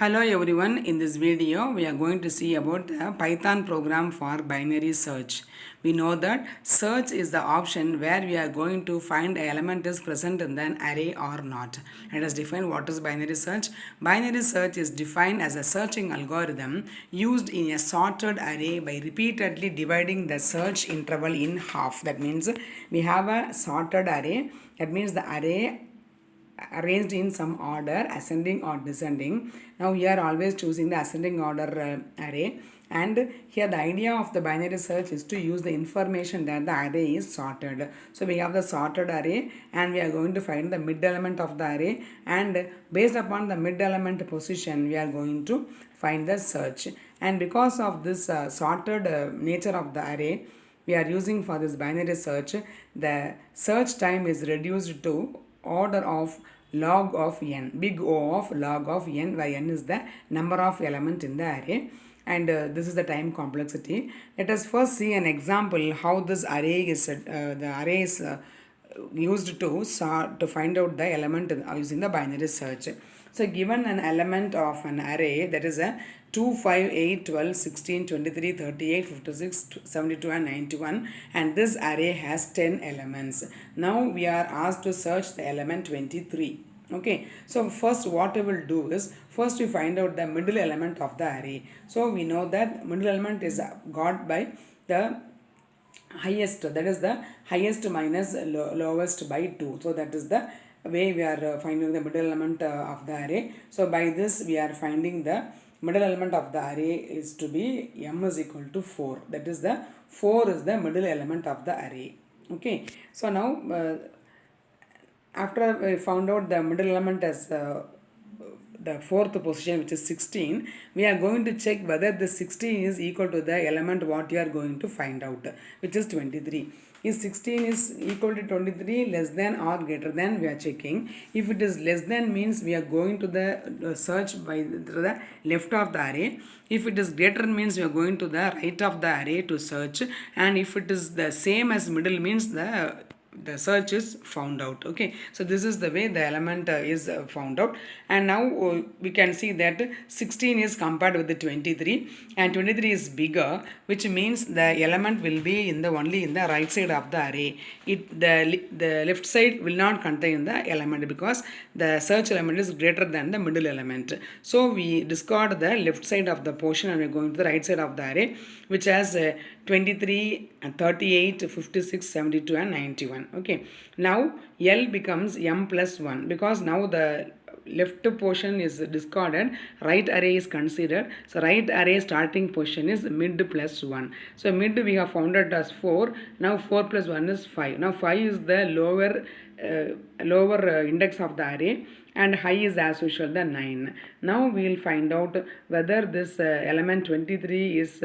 Hello everyone, in this video we are going to see about the Python program for binary search. We know that search is the option where we are going to find an element is present in an array or not. Let us define what is binary search. Binary search is defined as a searching algorithm used in a sorted array by repeatedly dividing the search interval in half. That means we have a sorted array. That means the array arranged in some order, ascending or descending. Now we are always choosing the ascending order array, and here the idea of the binary search is to use the information that the array is sorted. So we have the sorted array and we are going to find the mid element of the array, and based upon the mid element position we are going to find the search. And because of this sorted nature of the array we are using for this binary search, the search time is reduced to order of log of n, big O of log of n, where n is the number of element in the array, and this is the time complexity. Let us first see an example how this array is the array is used to find out the element using the binary search. So given an element of an array, that is a 2, 5, 8, 12, 16, 23, 38, 56, 72 and 91, and this array has 10 elements. Now we are asked to search the element 23. Okay, so first what we will do is, first we find out the middle element of the array. So we know that middle element is got by the highest, that is the highest minus lowest by 2. So that is the way we are finding the middle element of the array. So by this we are finding the middle element of the array is to be m is equal to 4. That is the 4 is the middle element of the array. Okay, so now after we found out the middle element as the fourth position, which is 16, we are going to check whether the 16 is equal to the element what you are going to find out, which is 23. If 16 is equal to 23, less than or greater than, we are checking. If it is less than, means we are going to the search by the left of the array. If it is greater, means we are going to the right of the array to search. And if it is the same as middle, means the search is found out. Okay, so this is the way the element is found out. And now we can see that 16 is compared with the 23, and 23 is bigger, which means the element will be in the only in the right side of the array. The left side will not contain the element because the search element is greater than the middle element. So we discard the left side of the portion and we are going to the right side of the array, which has 23, 38, 56, 72 and 91. Okay, now L becomes m plus 1 because now the left portion is discarded, right array is considered. So right array starting position is mid plus 1. So mid we have found it as 4. Now 4 plus 1 is 5. Now 5 is the lower index of the array, and high is as usual the 9. Now we will find out whether this element 23 is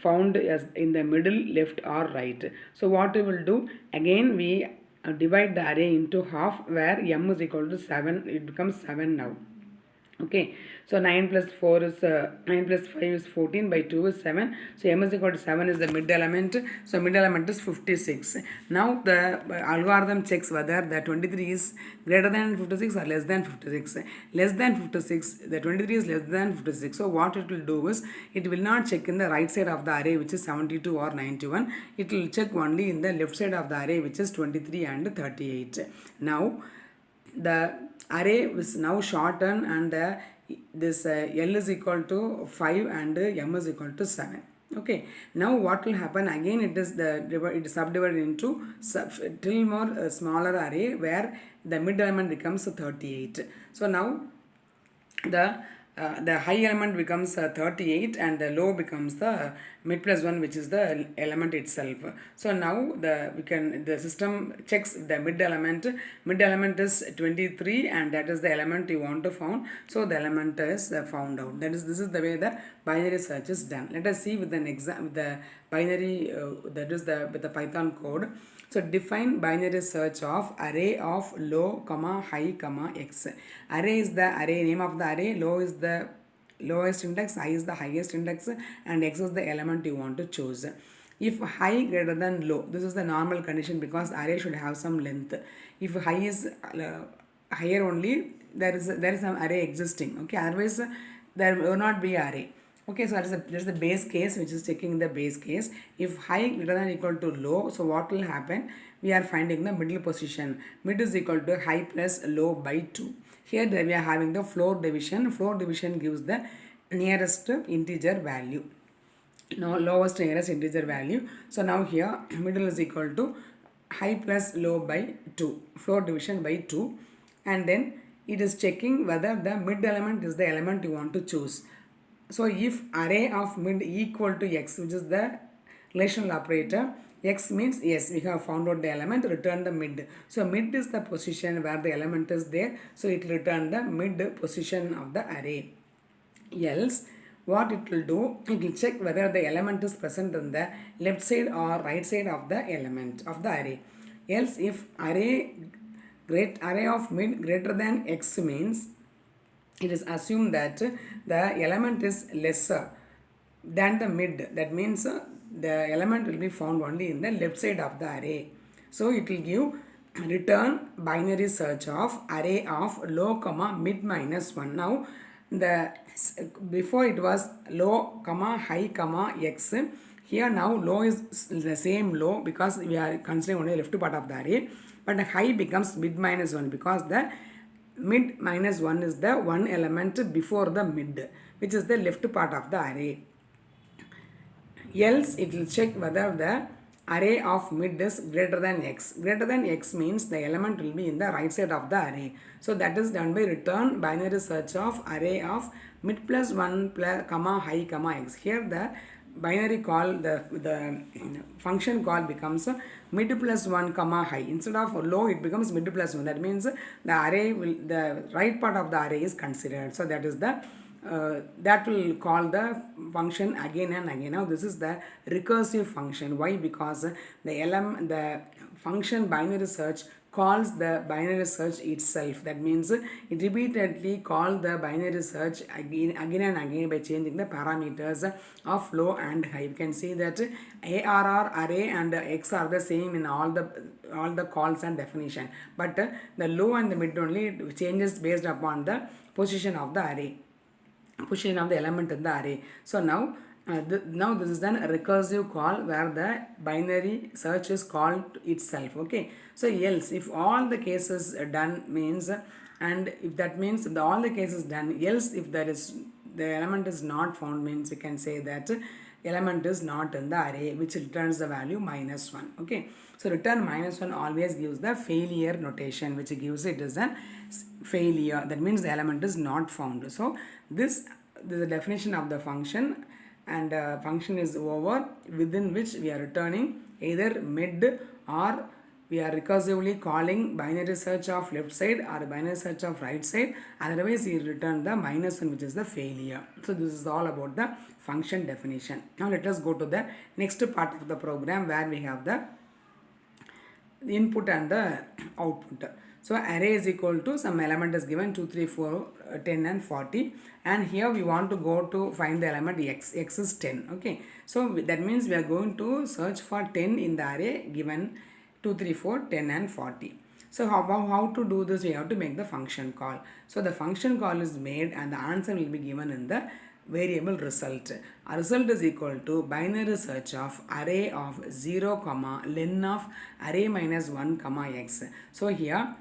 found as in the middle, left or right. So what we will do, again we divide the array into half, where m is equal to 7. It becomes 7 now. Okay, so 9 plus 4 is 9 plus 5 is 14, by 2 is 7. So m is equal to 7 is the mid element. So mid element is 56. Now the algorithm checks whether the 23 is greater than 56 or less than 56. Less than 56, the 23 is less than 56. So what it will do is, it will not check in the right side of the array, which is 72 or 91. It will check only in the left side of the array, which is 23 and 38. Now the array is now shortened, and this L is equal to 5 and M is equal to 7. Okay, now what will happen, again it is subdivided into till more smaller array, where the mid element becomes 38. So now the high element becomes 38 and the low becomes the mid plus 1, which is the element itself. So now the system checks the mid element. Mid element is 23 and that is the element you want to find. So the element is found out. This is the way the binary search is done. Let us see with an exam with the binary with the Python code. So define binary search of array of low, high, x. Array is the array name of the array, low is the lowest index, high is the highest index, and x is the element you want to choose. If high greater than low, this is the normal condition because array should have some length. If high is higher only there is some array existing. Okay, otherwise there will not be array. Okay, so that is the base case, which is checking the base case. If high greater than equal to low, so what will happen? We are finding the middle position. Mid is equal to high plus low by 2. Here we are having the floor division. Floor division gives the nearest integer value. Now lowest nearest integer value. So now here middle is equal to high plus low by 2. Floor division by 2. And then it is checking whether the mid element is the element you want to choose. So if array of mid equal to x, which is the relational operator, x means yes, we have found out the element, return the mid. So mid is the position where the element is there, so it will return the mid position of the array. Else what it will do, it will check whether the element is present in the left side or right side of the element of the array. Else if array of mid greater than x means, it is assumed that the element is lesser than the mid. That means the element will be found only in the left side of the array. So it will give return binary search of array of low comma mid minus 1. Now the before it was low comma high comma x. Here now low is the same low because we are considering only the left part of the array, but high becomes mid minus 1 because the mid minus 1 is the one element before the mid, which is the left part of the array. Else it will check whether the array of mid is greater than x. Greater than x means the element will be in the right side of the array. So that is done by return binary search of array of mid plus 1 plus comma high comma x. Here the binary call, the function call becomes mid plus 1 comma high. Instead of low it becomes mid plus 1. That means the array will, the right part of the array is considered. So that is the that will call the function again and again. Now this is the recursive function. Why? Because the function binary search calls the binary search itself. That means it repeatedly calls the binary search again and again by changing the parameters of low and high. You can see that ARR array and X are the same in all the calls and definition, but the low and the mid only changes based upon the position of the array, position of the element in the array. So now this is then a recursive call where the binary search is called itself. Okay, so else if all the cases done means, and if that means all the cases done, else if there is the element is not found means we can say that element is not in the array, which returns the value minus 1. Okay, so return minus 1 always gives the failure notation, which gives it as a failure. That means the element is not found. So this is the definition of the function, and function is over, within which we are returning either mid, or we are recursively calling binary search of left side or binary search of right side. Otherwise you return the minus 1, which is the failure. So this is all about the function definition. Now let us go to the next part of the program where we have the input and the output. So array is equal to some element is given 2, 3, 4, 10 and 40, and here we want to go to find the element x. X is 10. Okay, so that means we are going to search for 10 in the array given 2, 3, 4, 10 and 40. So how to do this? We have to make the function call. So the function call is made and the answer will be given in the variable result. A result is equal to binary search of array of 0 comma len of array minus 1 comma x. So here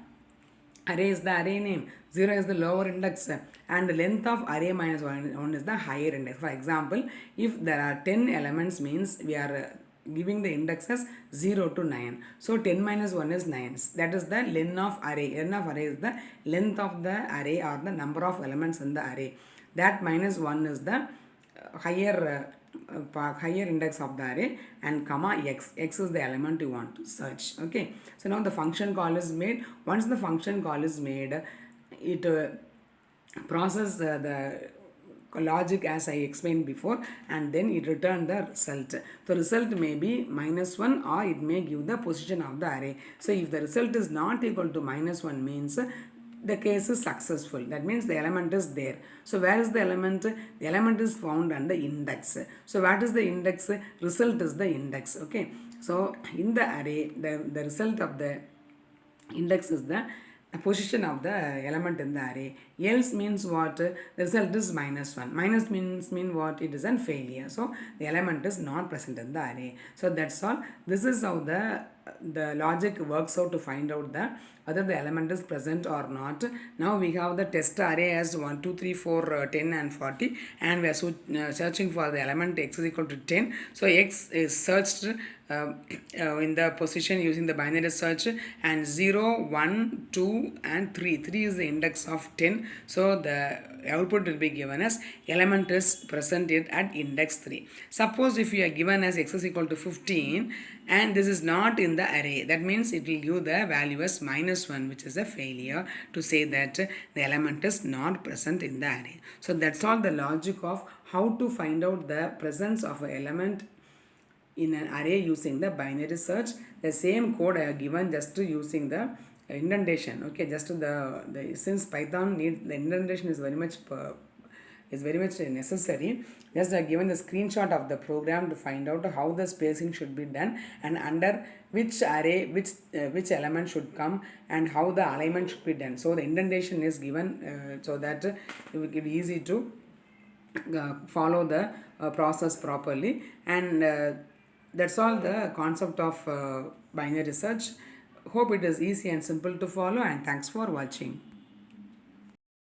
array is the array name, 0 is the lower index, and the length of array minus 1 is the higher index. For example, if there are 10 elements means we are giving the indexes 0 to 9. So 10 minus 1 is 9. That is the len of array. Len of array is the length of the array or the number of elements in the array. That minus 1 is the higher index of the array, and comma x. X is the element you want to search. Okay, so now the function call is made. Once the function call is made, it processes the logic as I explained before, and then it returns the result. The result may be minus 1 or it may give the position of the array. So if the result is not equal to minus 1 means the case is successful. That means the element is there. So where is the element? The element is found under index. So what is the index? Result is the index. Okay, so in the array the result of the index is the position of the element in the array. Else means what? The result is minus 1. Minus mean what? It is a failure. So the element is not present in the array. So that's all. This is how the logic works out to find out the whether the element is present or not. Now we have the test array as 1, 2, 3, 4, 10 and 40, and we are searching for the element x is equal to 10. So x is searched in the position using the binary search, and 0, 1, 2 and 3. 3 is the index of 10. So the output will be given as element is present at index 3. Suppose if you are given as x is equal to 15 and this is not in the array, that means it will give the value as minus 1, which is a failure to say that the element is not present in the array. So that's all the logic of how to find out the presence of an element in an array using the binary search. The same code I have given just using the indentation. Okay, just the since Python needs the indentation is very much necessary. Just I have given the screenshot of the program to find out how the spacing should be done and under which array which element should come and how the alignment should be done. So the indentation is given so that it will be easy to follow the process properly, and that's all the concept of binary search. Hope it is easy and simple to follow, and thanks for watching.